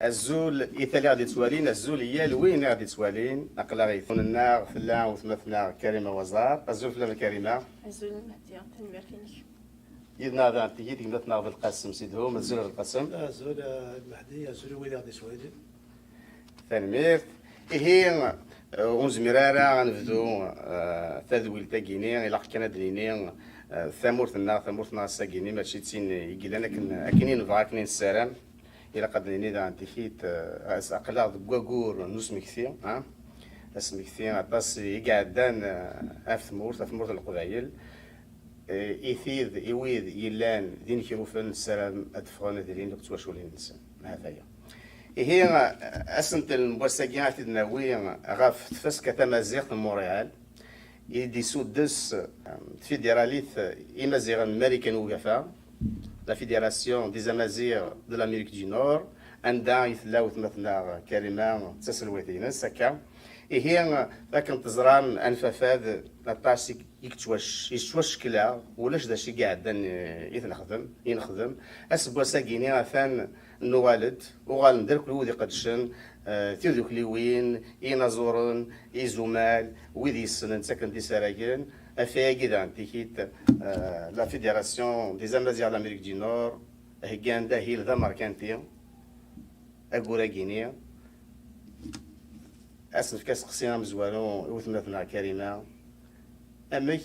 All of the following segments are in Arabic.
الزول إيثالي غادي توالين الزول هي لوين غادي توالين أقلا غيثون النار فلا وثمثنا كريمة وزار الزول فلا كريمة الزول المهدي تنمرتينك يدنا هذا تيجي تقدر في القسم سيدهم الزول في القسم الزول المهدي الزول وين غادي توالين تنمير هي ونزميرارا غنبدو تذويل تاكيني إلا كان دليني ثمورتنا ساكيني ماشي تين يقيل لكن أكنين نبغى أكنين السلام إلا قد نيني دا تيكيت أقلا كواكور نسمكثي اسمكثي عطاس يقعدان أفثمورت القبايل إيثيذ إيويذ يلان دين كيروفن السلام أدفغان ديالين كتواشولين الإنسان هذا هي هي أسنت المبسقيات النووية غاف تفس كتمازيغ مونريال يدي سودس فيدراليث إمازيغ أمريكان وقفا لا فيدراسيون دي زامازيغ دو l'Amérique du Nord عندها يثلاوث مثلا كلمة تسلويتين سكا هي لكن تزران أنفافاد لاباس يكتواش كلا ولاش دا شي قاعد ينخدم أسبوا ساكيني غاثان نوالد وغالندر كل ودي قدشن تيودوك لوين ينازورن يزومال ويدي السنن ساكن دي سراجين أفيا كذا تيكيت لا فيدراسيون دي زامازيغ l'Amérique du Nord هي عندها هي ذا ماركانتي أقول غينيا أسنف كاس قصينا مزوالو وثمثنا كريمة أمك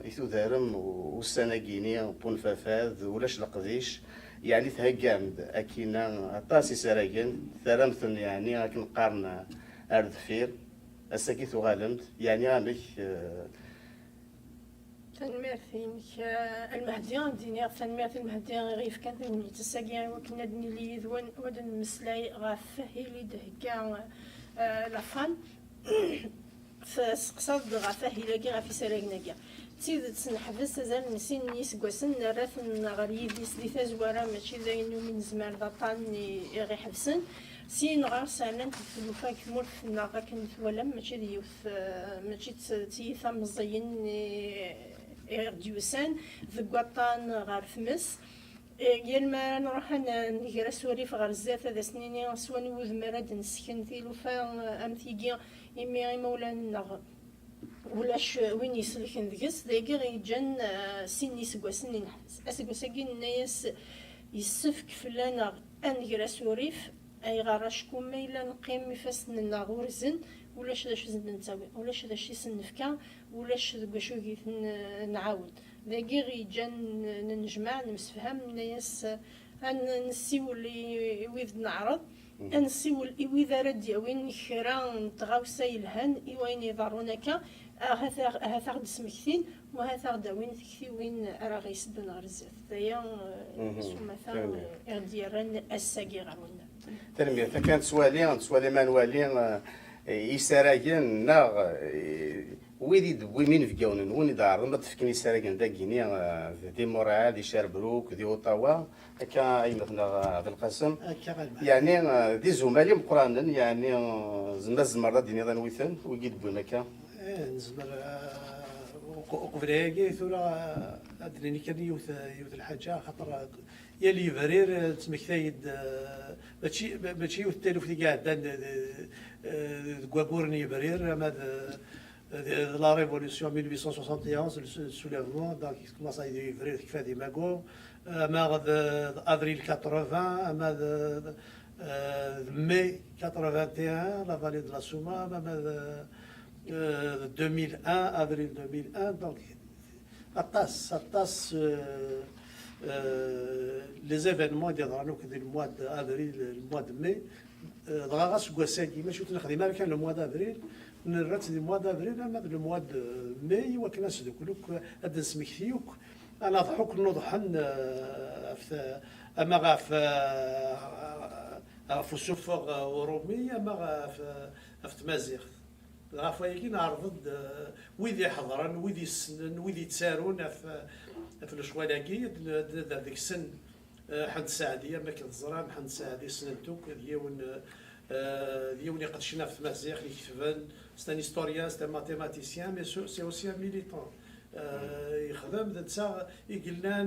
يثودارم والسنة كينيا بون فافاذ ولاش القديش يعني تهجمد أكينا طاسي سراجن ثرمثن يعني لكن قارنا أردفير السكيت وغالمت يعني أمك تنمرتينك المهدي ديني تنمرت المهدي غيف كان ثوني تساقيا وكنا دني لي ودن مسلاي غافهي لي دهكا لافان فسقصد غافهي لاكي غافي سراقناكا تيد تنحبس زال نسين نيس كواسن رات غريب دي تازوارا ماشي زينو من زمان ضطان غي حبسن سين غار سالن تلوفا كمور في الناغا كنت ولا ماشي ديوث ماشي تيثا مزيين ديوسان ذقطان غار فمس قال ما نروح نقرا سواليف غير الزات هذا سنيني سواني وذ مراد نسكن تيلوفا امثيكي يمي مولانا ولاش وين يسلكن ذكس دايقي غيجان سيني سكواسن نحبس اسكواساكي الناس يسفك فلانا انقرا سواليف اي غراشكو ما الا نقيم مفاسن غورزن ولاش داش زند نتاوي ولاش داش يسنفكا ولاش داكشو كيف نعاود داكي غيجان نجمع نمسفهم الناس نسيول ويذ نعرض نسيول ويذ رد وين خيرا نتغاوسا يلهن وين يضرونك هذا غد سمكتين وهذا داوين تكتي وين راه غيسدن غير الزيت دايا مثلا ديالنا الساقي غاونا تنمية كانت سوالي مانوالين يساراجين ناغ ويدي دبوي مين في جونن وين دار ما تفكني ساراجين داكيني دي مورال دي شاربروك دي اوتاوا هكا اي مثلا في القسم يعني دي زمالي مقرانن يعني زماز المرة دي نظام ويثن ويجي دبوي مكا نزمر وقفريكي ثورة أدريني كان يوث الحاجة خاطر يلي فرير تمكثايد ماشي يوث التالوف اللي قاعد كواكورني فرير ماذا لا ريفولوسيون 1871 السوليفمون دونك كوماس à يفرير كيف هذه ماكو ماغ افريل 80 ماذا ماي 81 لا فالي دو لا سوما ماذا 2001 avril 2001 donc atas les événements اللي ظهروا كذا الموا افريل الموا دو مي ضغاس كواساكي ماشي تنخدم كان الموا دافريل نرات الموا دافريل اما الموا دو مي وكنا سدوك هاد نسمكتيوك انا ضحوك نوضحن اما غاف في سفر اوروبي اما غاف في تمازيغ غافايكي نعرض ويدي يحضرن ويدي يسنن ويدي يتسارون في الشوالاكي ذاك السن حد سعديه ما كتزرع حد سعدي سنتوك ديون قدشنا في تمازيغ اللي كتبان سي ان هيستوريان سي ان ماتيماتيسيان مي سي اوسي ان ميليتون يخدم ذات ساعه يقلنا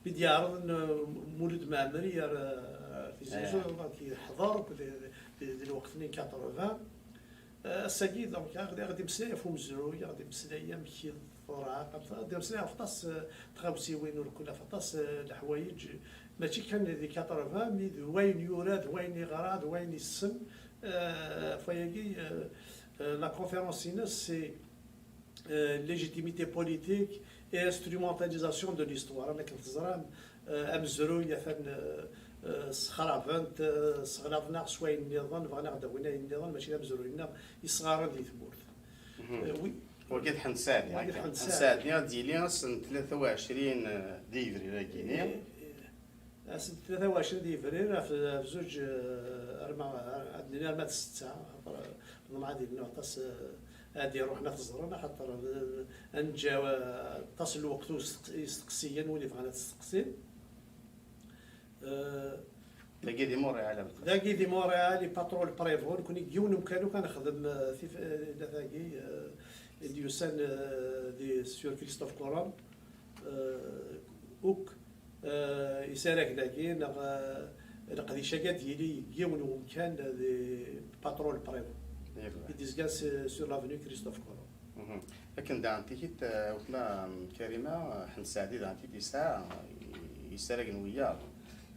بدي يعرض مولد معمري في زيزو كيحضر الوقت اللي 80 الساكي دونك غادي مسلاي فهم الزرويه غادي مسلاي مشي الفراق غادي مسلاي فطاس تغاوسيوين ولا كنا فطاس الحوايج ماشي كان دي 80 مي وين يوراد وين يغراد وين يسن فياكي لا كونفيرونس سي légitimité politique et instrumentalisation de l'histoire. أنا كنت زران أمزروية فن سخرافنت صغرافنا سواي النظام بغينا غداوينا النظام ماشي أمزروينا يصغار دي ثبورت. وي وكيد حنساد يعني حنساد يعني ديالي سنة 23 ديفري لاكيني سنة 23 ديفري في زوج عندنا المات 6 مع ديالنا عطاس هادي روحنا تزرنا خاطر نجا تصل الوقت يستقسيا ولي بغانا تستقسي لاكي دي مونريال لاكي دي مونريال لي باترول بريفون كوني كيون كانوا كنخدم في لاكي ديوسان دي سور كريستوف كوران اوك يسالك لاكي القديشه ديالي كيون وكان دي باترول بريفون يديزكاس سور لافوني كريستوف كورون. لكن دانتي كيت وكنا كريمه حنساعدي دانتي ديسا يسرق نويا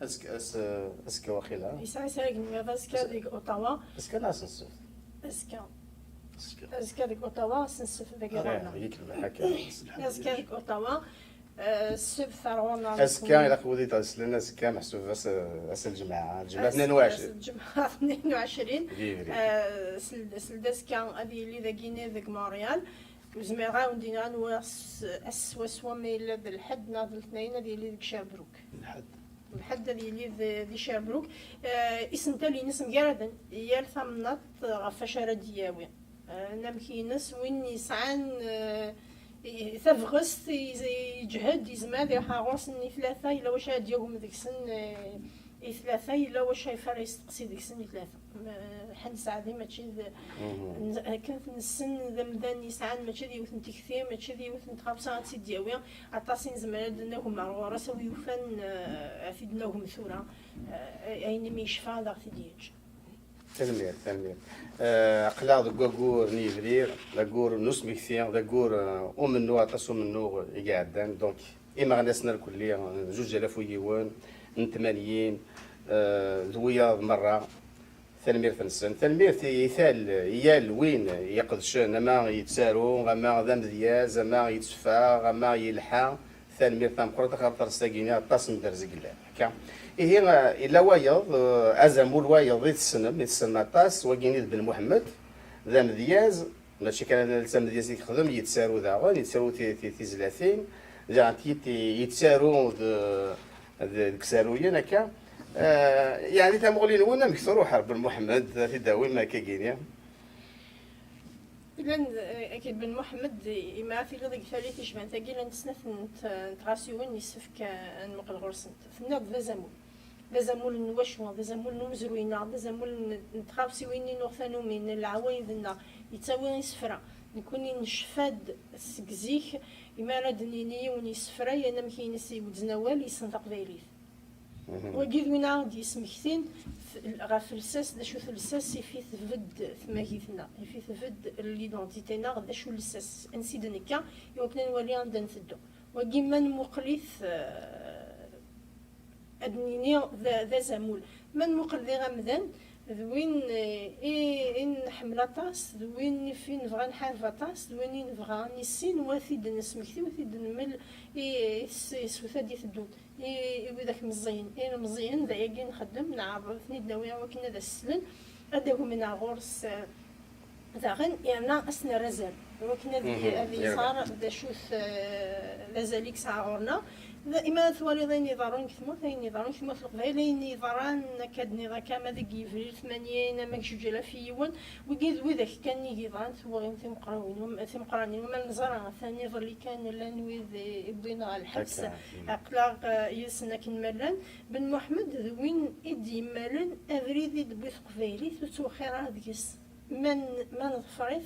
اسكا واخيلا يسرق نويا اسكا ديك اوتاوا اسكا لا سنسف اسكا ديك اوتاوا سنسف ديك رانا هيك هكا اسكا ديك اوتاوا السب ثرونا اسكا الى خودي تسلنا اسكا محسوب اس الجماعه 22 الجماعه 22 سلداسكا هذه اللي ذاكيني ذاك مونريال وزميرا وندينا نواس اسوا ميل ذا الحد ناض الاثنين ديال ذيك شابروك الحد ديال ذي شابروك اسم تالي نسم قردا يال ثمنط غفشاره دياوي نمكينس وين يسعان ثفغست يجهد يزماد يحاغوس اني ثلاثة إلا واش هاد يوم ديك السن ثلاثة إلا واش يفر يستقسي ديك السن ثلاثة حن ساعدي ماشي كانت السن ذمدان يسعان ماشي ديوثن تكثير ماشي ديوثن تخابصة غاتسي دياوي عطاسين زمان دناهم معروة راسو يوفن أفيدناهم ثورة أين ميشفى داغتي ديج تلمير أقلاق دقور نيفرير دقور نص مكثير دقور ومنو عطاس ومنو يقعدان دونك إما غنسنا الكلية 2000 ويوان نتمانيين ذويا مرة تلمير فنسن تلمير يثال يال وين يقدشن أما يتسارو غما ذا مذياز أما يتسفى غما يلحى تلمير تامقرة خاطر ساقيني عطاس ندرزق الله هكا هي إلا وايض أزمول وايض يتسنى طاس وكينيد بن محمد ذا مذياز ماشي كان ذا مذياز يخدم يتسارو داغن يتسارو تيزلاتين جا يتسارو ديك سارويا هكا يعني تمغلين ونا مكثروا حرب بن محمد في داوي ما كاينين إذن أكيد بن محمد إما في غضي ثالث يشبه تاكي لان سنة نتغاسيون يسفك نمقل غرسنت ثناد ذا زمول نوشوا ذا زمول نمزروينا ذا زمول نتغاسيوين نوثانو من العوايدنا يتساوي يسفرا نكوني نشفاد سكزيك إما ردنيني ونسفرا يانا مكينسي ودزنوال يسنطق فيليث وجد وينا دي سمكتين غاف الساس دا شو الساس في ثفد ثماكيثنا في ثفد ليدونتيتينا غدا شو الساس انسيدنكا يمكن نولي عندنا نثدو وكيما مقليث ادنيني ذا زمول من مقل ذي غمدان ذوين إن حمل طاس ذوين فين نبغى نحارف طاس ذوين نبغى نسين وثيد نسمكتي وثيد نمل سوثاد يثدون وذاك مزيان مزيان ذا يجي نخدم نعرف ثنيد ناوي وكنا ذا السلن هذا من غورس ذا غن يعني أسنا رزال وكنا ذي صار ذا شوث لازاليك ساعورنا إما ثوالي ذي نظارون كثمو ذي نظارون كثمو في القبائل نظاران كاد نظا كما ذي يفرير 80 ماكش جلا في يوان وقيد وذاك كان يقيضان ثوالي ثم قرانين وما نزارا ثاني ظلي كان لانوي ذي بينا الحبس أقلاق يسنا كن ملان بن محمد ذوين إدي ملان أفريدي دبيث قبائلي ثوتو خير هذيس من ظفريث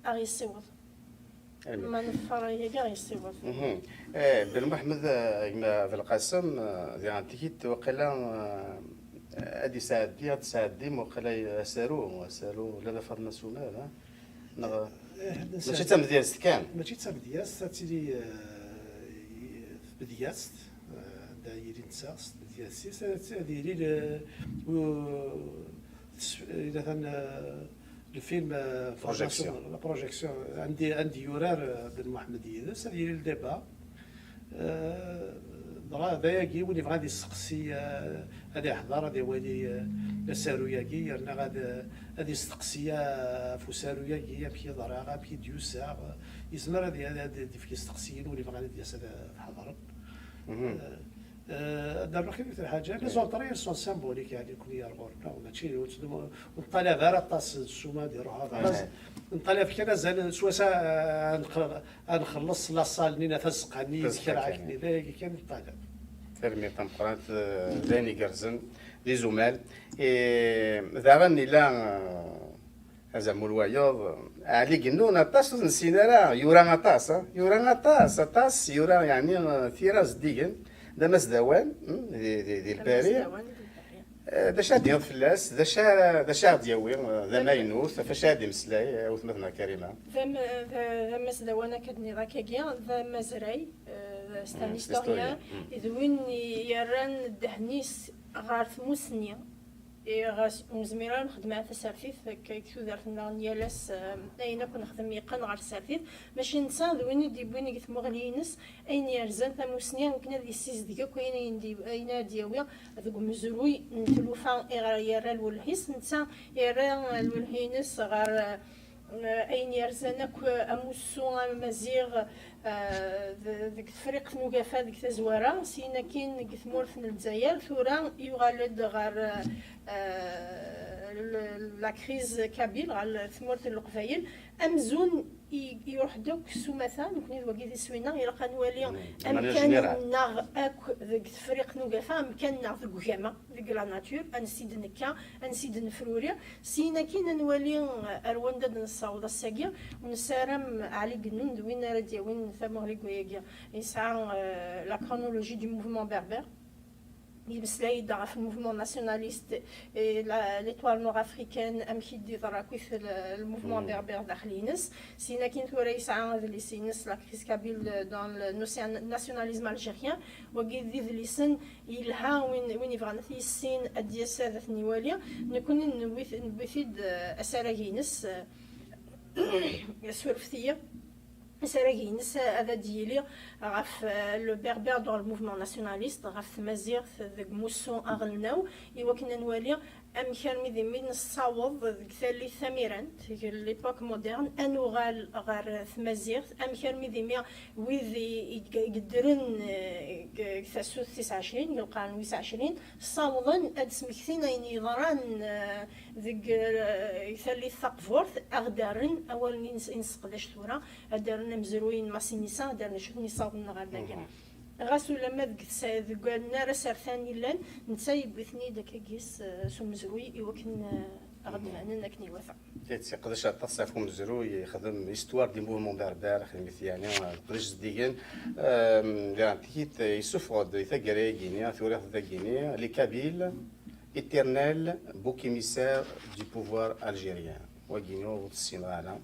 أغي السوض ما نفر هي كاع يصيبوا بن محمد كما في القسم ديال تيكيت وقيلا ادي ساعدي وقيلا سارو لا فرناسيونال ماشي تم ديال كان ماشي تم دياس تاتي بدياست دايرين تساس دياسي دايرين اذا كان الفيلم بروجيكسيون عندي يورار بن محمد يدس دايرين الديبا ضايقي ولي غادي يسقسي غادي يحضر غادي يولي ساروياكي يرنا غادي يستقسي فساروياكي يمشي ضرا يمشي ديوسا يزمر هذا في يستقسيين ولي غادي يسال حضر دابا كاين مثل حاجه لي زونطري سون سامبوليك يعني كون يرغور ماشي ونطالع غير طاس السومه ديروها نطالع في كنازل سواسا نخلص لاصال نينا تسقني ذكرعكني ذاك كان نطالع ترمي طمقرات داني كرزن لي زمال ذراني لا هذا مولوايض علي قنون طاس نسينا راه يورا طاس يورا يعني ثيراز ديجن دا ماس دوان ديال الباري داش غادي يض فلاس داش غادي يوي ذا ما ينوث فاش غادي مسلاي وثمثنا كريمه ذا ماس دوانا كدني راكاكيا ذا مازراي ستان هيستوريان وين يران دهنيس غار ثموسنيا غاس مزميران نخدم في السرفيف كيكتو دارتنا نيالاس اين كون نخدم يقن غير السرفيف باش نسى وين ديبوني قلت مغلينس اين يرزان ثموسنيا كنا دي سيز ديك كاين ندي اين دياويا ذوك مزروي نتلوفا يرا الولهيس نسى يرا الولهينس غير اين يرزانك اموسو مزيغ ذيك الفريق نوقفا ديك تزواره سينا كاين كثمورث من الجزائر ثورا يغالد غير لا كريز كابيل غير ثمورث القفايل امزون يروح دوك سومثا نكوني واقي دي سوينا يلقى نولي امكان ناغ اك ذيك الفريق نوقفا امكان ناغ ذوك جاما ديك لا ناتور انسيد نكا انسيد نفروريا سينا كاين نولي رواندا نصاوض الساقيا ونسارم علي قنون دوين راديا وين ثمغلي كوياكيا يسعى لا كرونولوجي دو موفمون بربر يمسلاي دغا في الموفمون ناسيوناليست ليطوال نور افريكان امشي دي ضرا كيف الموفمون بربر داخلينس سينا كاين ثورا يسعى ذلي سينس لا كريس كابيل دون الناسيوناليزم الجيريان وكي ذي ذلي سن يلها وين يبغى السين ادياس هذا ثنيواليا نكون نبثيد اسراكينس سورفتيه سراكينس هذا ديالي غاف لو بربر دون الموفمون ناسيوناليست غاف مازيغ ذاك موسون اغلناو ايوا كنا نوالي ام كان ميدي نصاوض ذيك ثالي ثميران في ليبوك مودرن انوغال غار ثمازيغ ام كان ميدي ويذي يقدرن ثاسو 29 يلقان 29 صاوضن اد سمكتين اين يضران ذيك ثالي ثقفورث اغدارن اول نسقداش ثورا ادارنا مزروين ماسينيسا دارنا شوف نصاوبنا غير داكا غاسو لما ذك النار ثاني لان نتا يبثني داك كيس سو مزروي يوكن غدنا كني وفا تيقدرش تصف مزروي يخدم هيستوار دي موفمون بربر خدمت يعني قدرش ديجن تيت يسوفغ يثقري غينيا ثورة غينيا لي كابيل éternel bouc émissaire du pouvoir algérien وغينيو السينغالا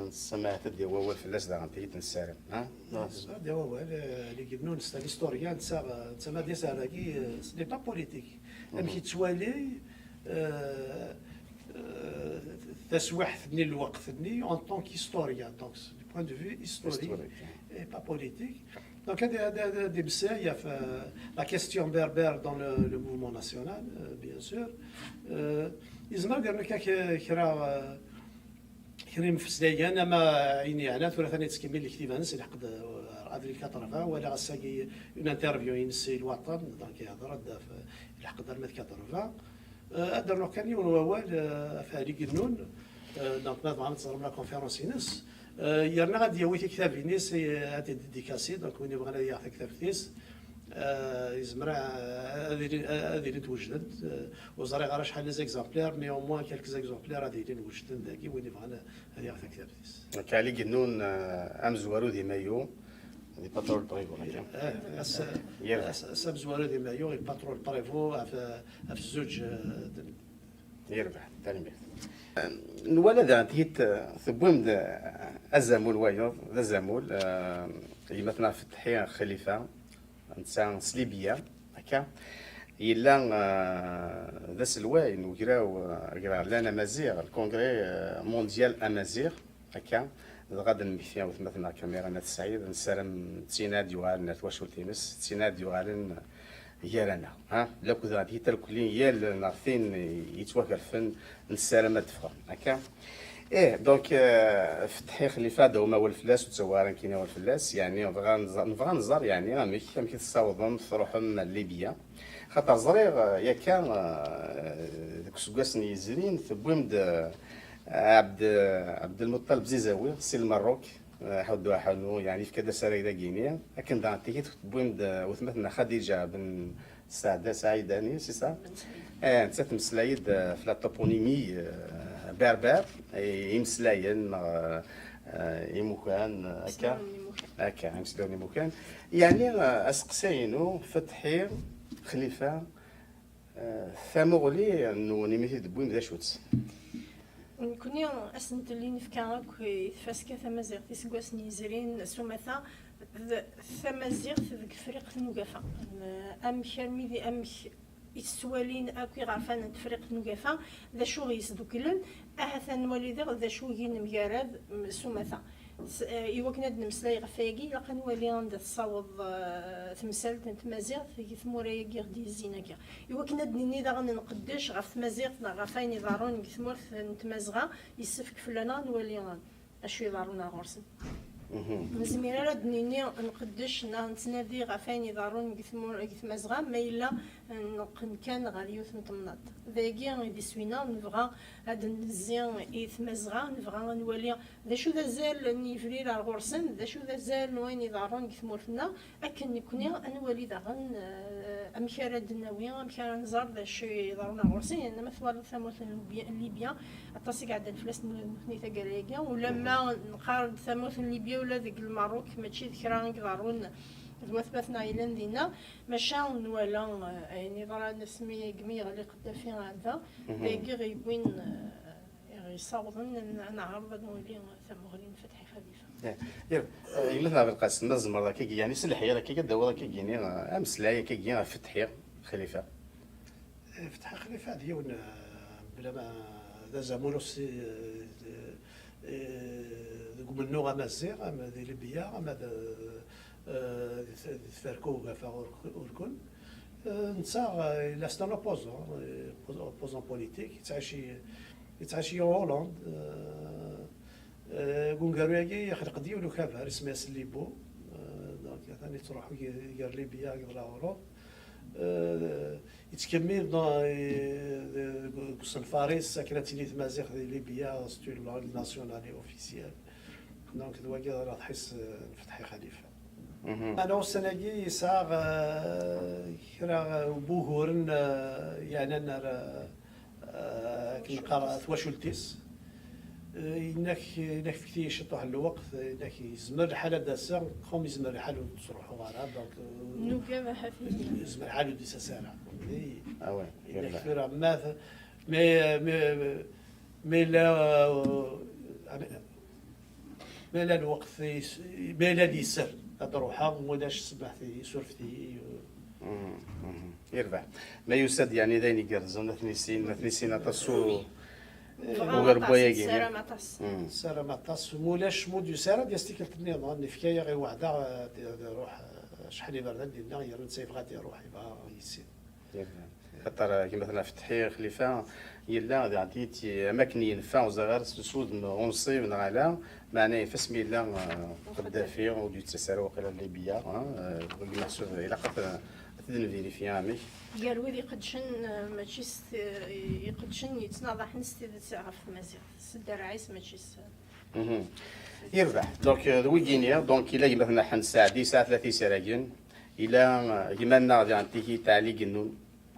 سمعت دي هو الفلاس دا غنتي تنسالم ها دي هو اللي قلنا ستان هيستوريان تسمى دي ساراكي سني با بوليتيك امشي توالي تسويح ثني الوقت ثني اون طونك هيستوريان دونك دو بوين دو في هيستوريك اي با بوليتيك دونك هذا دي بسايا في لا كيستيون بربر دون لو موفمون ناسيونال بيان سور يزمر قالنا كرا كريم في سلايان اما عيني على ثلاثه تكمل الكتيبه نس لحقد هذه الكاترفا ولا غساكي اون انترفيو ينسي الوطن دونك يهضر لحقد المات كاترفا ادرنا كان يوم اول فهادي قنون دونك طبعا تصرم لا كونفيرونس ينس يرنا غادي يوي كتاب ينس هادي ديكاسي دونك وين يبغى ياخذ كتاب تيس يزمر هذه توجدت وزري غير شحال لي زيكزامبلير مي او موان كالك زيكزامبلير هذه وجدت ذاكي وين بغانا هذه غير كتابتيس كالي جنون امزوارو دي مايو دي باترول بريفو سبزوارو دي مايو الباترول بريفو في الزوج يربح تلميذ نوالا ذا تيت ثبوم الزمول وايض ذا الزمول مثلا في التحية خليفة انسان سليبية هكا إلا ذا سلواين وقراو لنا مزيغ الكونغري مونديال أمازيغ هكا غادا نمشي مثلا كاميرا نات السعيد نسالم تسيناد يوغالنا تواشول تيمس تسيناد يوغالن يالانا ها لا كنت غادي تركلين يال نعرفين يتوكلفن نسالم الدفا هكا دونك فتحي خليفه هما هو الفلاس وتزوارن كاين هو الفلاس يعني نبغى نزار يعني راه كي تصاوبهم تروحهم ليبيا خاطر زريغ يا كان ديك سكاس نيزرين ثبومد عبد المطلب زيزاوي سي المروك حدوا حنو يعني في كذا سريده غينيا لكن دا تيكيت بويند وثمتنا خديجه بن سعيداني سي سا انت تمسلايد في لا توبونيمي بربر يمسلاين يمكان هكا يمسلاين يمكان يعني اسقساينو فتحي خليفه ثمغلي انه نيميتي بويند ذا شوتس كوني أسنت اللي نفكا كي فاسكا ثمازيغ تيسقواس نيزرين سومثا ثمازيغ ذيك فريق نوقافا أم كرمي ذي أم يسوالين أكوي غرفان فريق نوقافا ذا شو غيسدوكلن أهثا والدير ذا شو ينمجارد سومثا إيوا كنا نمسلاي غفاكي لقا نولي عند تصاوض تمثال تمازيغ في ثموريا كيغ دي زيناكا إيوا كنا دنيني دا غنقدش غف تمازيغ غفاين يضارون كثمور نتمازغا يسفك فلانا نولي اشو يضارونا غورسن مزميرا لا دنيني نقدش نتنادي غفاين يضارون كثمازغا ما إلا كان غاليوث نتمناط ذاكي غيدي سوينا نبغى هاد الزين يثمازغا نبغى نولي ذا شو ذا زال نيفري لا غورسن ذا شو ذا زال وين يضارون كثمورتنا اكن نكوني نولي داغن امكار الدناوي امكار نزار ذا شو يضارونا غورسن يعني مثلا ثموت ليبيا اتصي قاعده الفلاس نيتا كالاكا ولما نقارن ثموت ليبيا ولا ذاك الماروك ماشي ذكران يضارون ذوثبتنا إلى دينا مشاون ولا يعني ضرا نسمي جميع اللي قد في هذا ذاكي غيبوين يصاوضن نعرض نولي ثمغرين فتحي خليفه يا مثلا بالقاسم نزمر كي يعني سلحيه راه كي كداو كي يعني امس لا كي يعني فتحي خليفه فتح خليفه ديالنا بلا ما ذا زامولوس منو غمازيغ اما ذي ليبيا اما تفاركو غافا اوركون نتا لا ستان اوبوزون بوليتيك يتعاشي هولندا كونغارياكي يخلق ديالو كافا رسمي سليبو دونك ثاني تروحوا يقال ليبيا قبل اوروب يتكمل كوسن فارس ساكنه مازيغ ليبيا ستو لانغ ناسيونالي اوفيسيال دونك دواكي راه تحس فتحي خليفه انا السناكي يساغ كرا بوهورن يعني انا كنقرا ثواشولتيس انك في كثير شطح الوقت انك يزمر الحاله داسا خم يزمر الحاله تروحوا غراب دونك نوكا حفيظ يزمر الحاله دي ساسانا وي يلا ما مي لا ما لا الوقت ما لا يسر تروحها وداش سبحتي سورفتي يربح ما يسد يعني ذيني كرزون ثنيسين تصو وغربويا كيما سارة مطاس مولاش مود يسارة ديستيك النظام نفكايا غير وحده روح شحال يبرد لنا غير نسيف غادي يروح يبقى يسير خاطر كيما مثلا فتحي خليفه يلا غادي اماكن ينفع وزغار سود اونصيب نغالا معناه فاسمي لا قدافي ودي تسارع الى ليبيا المقصود الى قد نفيريفي عامي قال ويلي قدشن ماشي يقدشن يتناضح نستي تعرف مازيغ سدار عيس ماشي يربح دونك ويكينيا دونك الا مثلا حن ساعه 10 ساعه 30 سراجين الى يمنا غادي نعطيكي تاع علي قنون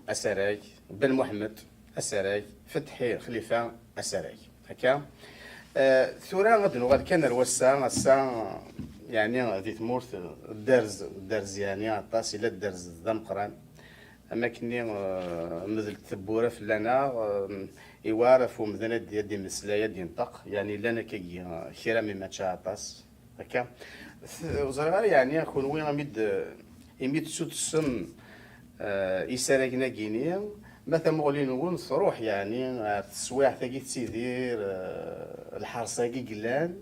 اسراي، بن محمد اسراي، فتحي خليفه اسراي هكا. ثورة غادي كان الوسا السا يعني غادي تمورت الدرز يعني عطاس الى الدرز ذا مقران. اما كني مثل التبوره في لنا يوارف ومذنا دي مسلايه دي نطق يعني لنا كي خيرا مما تشاطاس هكا. وزرغار يعني اخون وين يميت سوت السم يسارقنا كينيا مثلا مغلين نقول صروح يعني التسواح تاكي تسيدير الحرصه كي قلان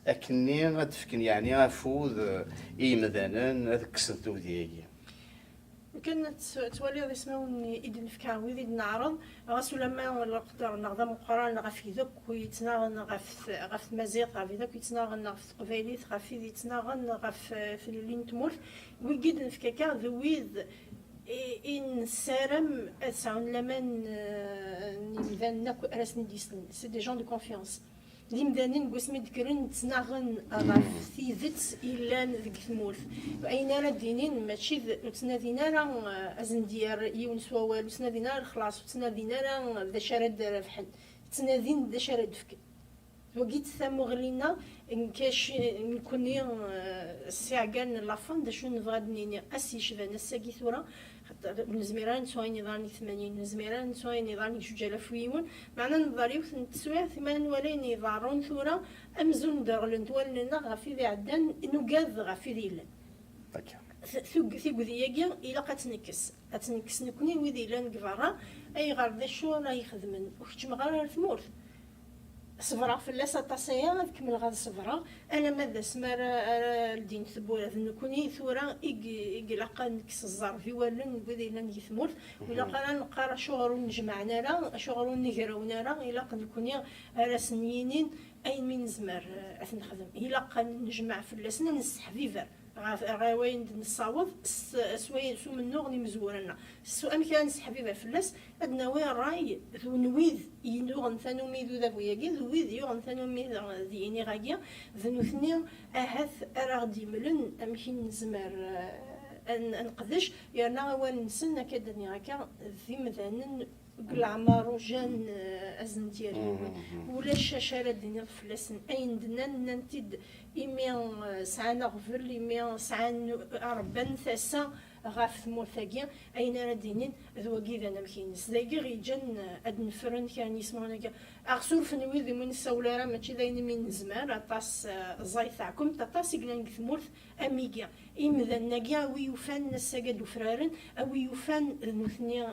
اكني غتفكن يعني غفوذ مثلا هذاك السنتو ديالي كانت توالي غادي يسمعوني إذن فكاوي ذي نعرض غاسو لما نقدر نغدا مقران غف ذاك ويتناغن غف مزيغ غف ذاك ويتناغن غف قبايليت غف يتناغن غف في اللين تمورت ويجد نفكاكا ذويذ إن سارم أتسعون لمن نمذان ناكو أرسن ديسن سي دي جون دو كونفيونس لمدانين قسمي ذكرن تناغن غف ثيذت إلان ذيك ثمورث وأين راه دينين ماشي تنادينا راه أزن ديار يون سوال تنادينا راه خلاص تنادينا راه ذا شارد رفحن تنادين ذا شارد فك وقيت ثامو غلينا نكاش نكوني الساعقان لافان دا شو نفغاد نيني أسي شبان الساقي ثورة نزميران سواء نظام 80 نزميران سواء نظام جوج آلاف ويون معنا نظريو تسويع ثمان ولين يضارون ثورة أمزون داغلن تولنا غافي ذي عدان نقاذ غافي ذي لن ثوق ذياقيا إلا قتنكس نكوني وذي لن قفارا أي غار ذا شو راه يخدمن وكتش مغار ثمورث صبرا في اللاسة تصيا كمل غاد صبرا انا ماذا سمار الدين ثبوله ذنكوني ثورا يقلقا نكس الزار في ولن بذي لن يثمرت ولا قال نقرا شغل نجمعنا راه شغل نقراونا راه الا نكوني رسميين اي من زمر نخدم الا نجمع في اللسنه نسحفيفر غاوين نصاوض سوي سو من نغني مزورنا سو امكان حبيبه فلاس ادنا وين راي ذو نويذ ينوغن ثانو ميدو ذا بوياكي ذويذ يوغن ثانو ميد ديني غاكيا ذنو ثنيا اهث اراغدي ملن امكن نزمر نقدش يرنا وين نسنا كدني هكا ذي مثلا العمار وجان أزن ديالي ولا الشاشة ديني فلسن أين دنا ننتد إمي سعنا غفر إمي سعنا أربان ثاسا غاف ثمورثاكيا أين ردينين ذوقي ذا نمكينس ذاكي غيجان أدن فرن كان يسمونا أغسور فنوي ذي من السولارة ماشي ذاين من زمان أطاس زاي تاعكم تطاس يقلان ثمورث أميكيا إم ذا ناكيا ويوفان نساقد وفرارن أو يوفان نثني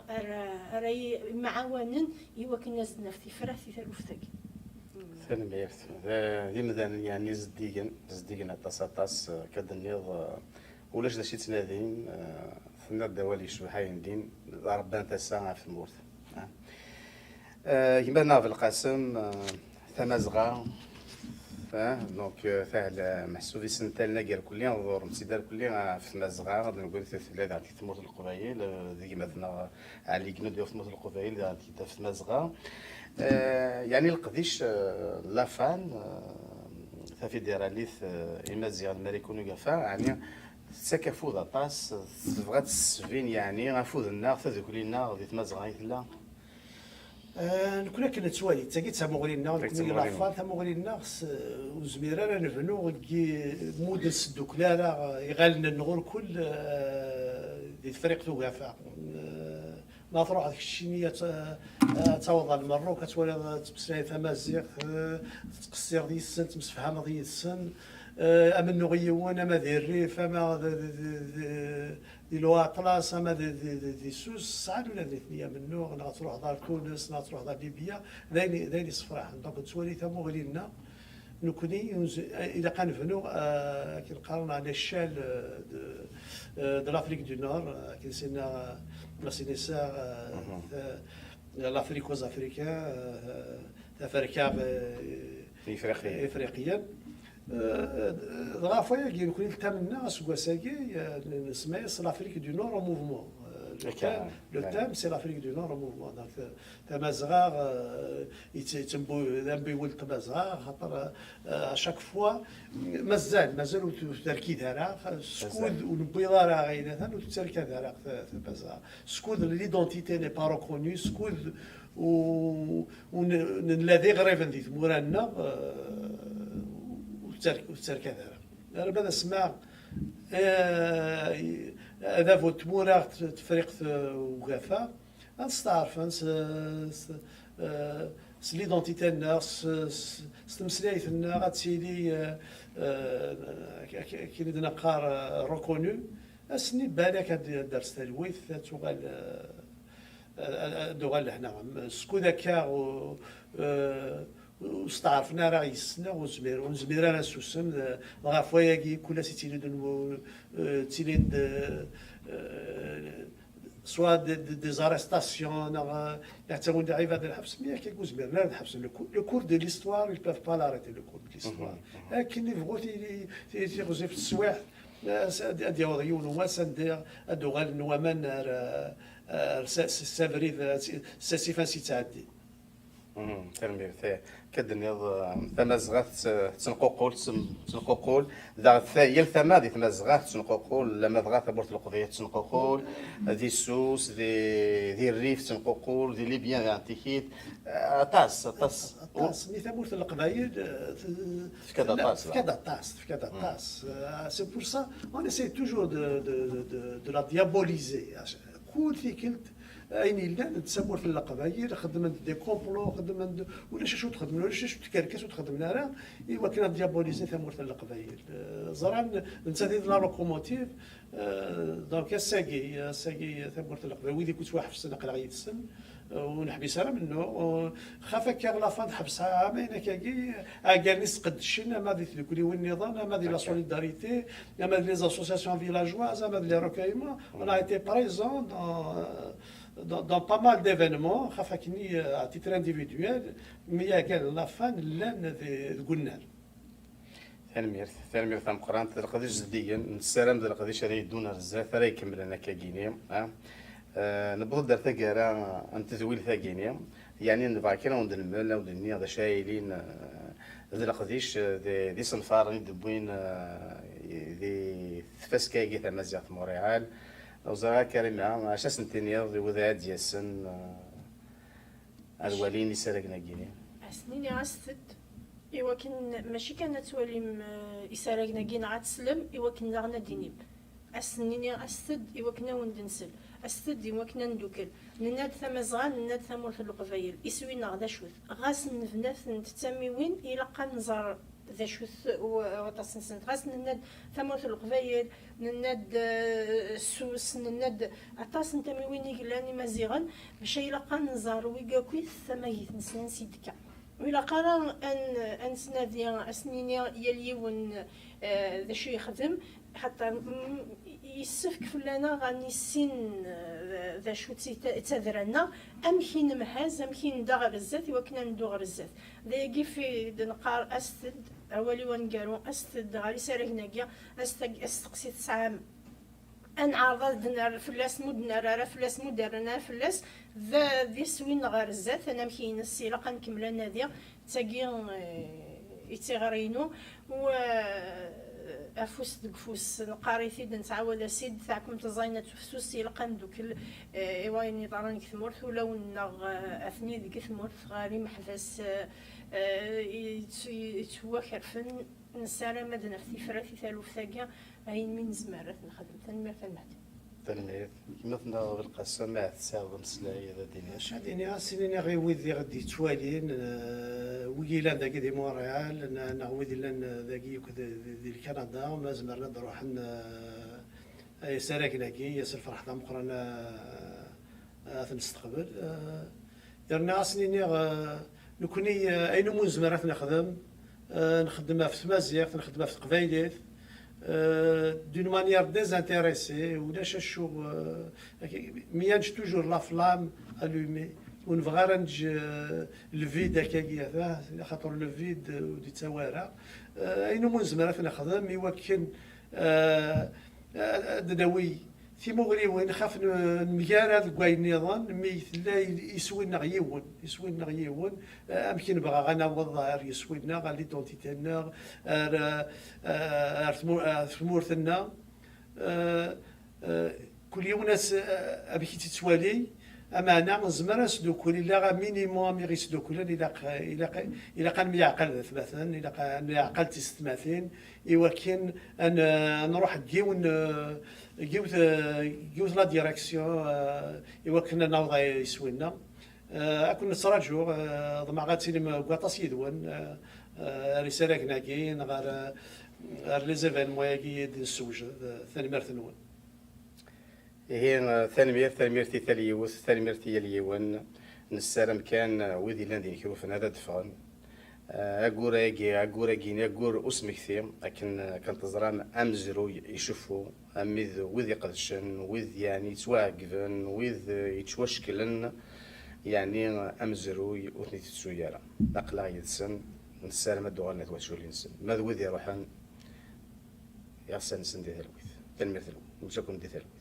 راي معاونن يوكن ناس نفتي فراثي ثلوفتاكي ثاني بيرث ذي مثلا يعني زديقن أطاس كدنيض ولاش دا شي تنادين ثنا الدوالي شبحاين دين ربان تساعة في المورث كما نافل القاسم ثمازغا دونك فاعل محسوبي سنتالنا كير كلين ظهور مسيدار كلين في مازغا غادي نقول ثلاثة عندي تموت القبايل ذيك مثلا علي كنا ديال تموت القبايل عندي في مازغا يعني القديش لافان فيدراليث إمازيغ الماريكونو كافا يعني سكفوذ طاس تبغى تسفين يعني غنفوذ النار تذكر لنا غادي تمازغ لا نكون كنا تسوالي تاكي تمغلينا نكون لافان تمغلينا وزميرا نبنو مود السدوكلا راه يغالنا النغور كل دي فريق توقافا ما تروح هذيك الشينيه تعوض على المروك كتولي تمسلاي تمازيغ تقصير ديال السن تمسفحه ديال السن اما النغيون اما ديال الريف اما ديال الواطلاس اما دي سوس سعد ولا ثنيه منو غتروح دار تونس غتروح دار ليبيا دايني صفراح دونك تولي تمغلينا نكوني الى كنفنو كنقارن على الشال de l'Afrique du Nord, qui c'est la Sénégal, l'Afrique aux Africains, l'Afrique إفريقيا. غافيا كي نكون تمنا سكواساكي نسمي l'Afrique du Nord en mouvement. Le thème, c'est l'Afrique du Nord au mouvement. Donc, Tamazrar, à chaque fois, Mazal, ou Turki d'Ara, Scoud ou Bouillara, ou Turki d'Ara, Scoud, l'identité n'est pas reconnue, Scoud, ou la dégrève dit Mourana, ou Turki d'Ara. أنا اسمع هذا فوت مورا تفريق وقافة نستعرف ليدونتيتي الناس ستمسلايت النا غتسيلي كي بدنا قار ريكونو اسني بالك هاد درس تلويث تغال دوغال هنا سكو ذاك واستعرفنا راه يسنا ونزمير انا سوسم غاف وياكي كل سيتيلي تيلين سوا دي زارستاسيون يعتمون دي عباد الحبس مي كي زمير لا الحبس لو كور دو ليستوار ils peuvent pas l'arrêter le cours de l'histoire لكن يبغوا تيغزي في السواح ديال غيون وسندير ادوغال نوامان سافري ساسيفان سيتعدي تنمير كدنيض ثمازغات تنقوقول ذا ثايل ثمادي ثمازغات تنقوقول لما ضغات بورت القضية تنقوقول ذي السوس ذي الريف تنقوقول ذي ليبيان انتيكيت طاس مي ثمورت القبائل في كذا طاس سي بور سا اون اساي توجور دو لا ديابوليزي كل ثيكلت اين الا نتسموا في القبائل خدمنا دي كومبلو خدمنا ولا شو تخدمنا ولا شو تكركس وتخدمنا راه ايوا كنا ديابوليزي ثمور في القبائل زران نتسدد لا لوكوموتيف دونك ساقي ثمور في القبائل ويدي كنت واحد في السنه قلع يتسن ونحبس انا منه خاف كاع لا فان حبسها عامين كاكي قال نسقد الشنا ما ديت لكل والنظام ما دي لا سوليداريتي ما دي لي اسوسياسيون فيلاجواز ما دي لي روكايمون on a été présent dans pas mal d'événements à titre individuel mais قال لا فان لان قلنا ثاني ثم قران القضيه جديا السلام ديال القضيه شري دون بزاف راه يكمل انا كاكيني نبغى دار ثقارا انت ذويل ثاقيني يعني نبغى كنا وندنمل ودني هذا شايلين ذي القضيش ذي صنفار دبوين ذي ثفاسكاكي ثمازيغ في موريال وزرا كريمة عشا سنتينيا ذي وذاد ياسن الوالين يسالكنا كيني سنيني عستد إوا كان ماشي كانت تواليم يسالكنا كينا عتسلم إوا كنا غنا دينيب أسنيني عستد إوا كنا وندنسل أستدي وكنا ندوكل نناد ثمزغان نناد ثمورث القبايل يسوينا غدا شوث غاس نفناث نتسمي وين إلقى نزار ذا شوث وتصنسن غاس نناد ثمورث القبايل نناد السوس نناد عطاس نتمي وين يقلاني مزيغن باش إلقى نزار ويقا كويث ثمايث نسنان سيدكا وإلا قرا أن سنادي أسنيني يليون ذا شو يخدم حتى يسفك فلانا غاني السن ذا شو تذرنا أمكن محاز أمكن دغر الزات وكنا ندغر الزات ذا يجي في دنقار أستد أولي ونقارو أستد غالي سارق ناقيا أستقسي تسعام أن عرض دنار فلاس مدنا راه فلاس مدرنا فلاس ذا ذي سوين غير الزات أنا مكين السيلة نكمل نادية تاقي يتغرينو و أفوس دقفوس نقاريثي نتعاود سيد تاعكم تزاينة تفسوس يلقان دوك إيوايني طاران كثمورث ولو نغ أثني ذيك ثمورث غاري محفاس يتوخر فن نسالة مدنا في فراتي ثالوف ثاقيا هين من زمارات نخدم تنمير المهدي تنمير مثلا بالقسم مع تساوم سلاي هذا ديناش هاديني سيني غير ويدي غدي توالين ويلا داكي دي مونريال انا ويدي لان داكي دي كندا ما زمرنا نروح سراكنا كي ياسر فرحنا مقرنا تنستقبل درنا سنيني نكوني اين منزمرات نخدمها في تمازيغ نخدمها في قبايلات d'une manière désintéressée ou ميانش توجور لا فلام الومي ونبغى رنج الفيد هكاكيا خاطر الفيد ودي توارا اين منزمرات نخدم يوكن دناوي تيموغري وين خاف نمجارد كواي النظام مي لا يسوينا غيون امكن بغا غنوض غير يسوينا غير ليدونتيتينا ثمورتنا كل يوم ناس ابيك تتوالي اما انا نزمر اسدوكل الا مينيموم يغيسدوكل الى كان يعقل مثلا الى كان يعقل تستماثين ايوا كان نروح جيوت لا ديريكسيون ايوا كنا نوض يسوينا اكون نتراجعوا ضمع غاتي كواطاس يدوان رساله كناكين غير لي زيفينمون ياكي نسوج ثاني مرثنون هي ثانميرتي ثاليوث ثانميرتي اليوان نسالم كان ويدي لاندي كروفن هذا دفان اقور اسمك ثيم لكن كانت تزران امزرو يشوفوا اميذ وذ يقدشن وذ يعني يتواقفن وذ يتوشكلن يعني امزرو وثني تسويارا نقلا يدسن نسالم الدوغان نتواشولين سن ماذ وذ يروحن يا سن دي ثلوث تنمير ثلوث مش اكون دي ثلوث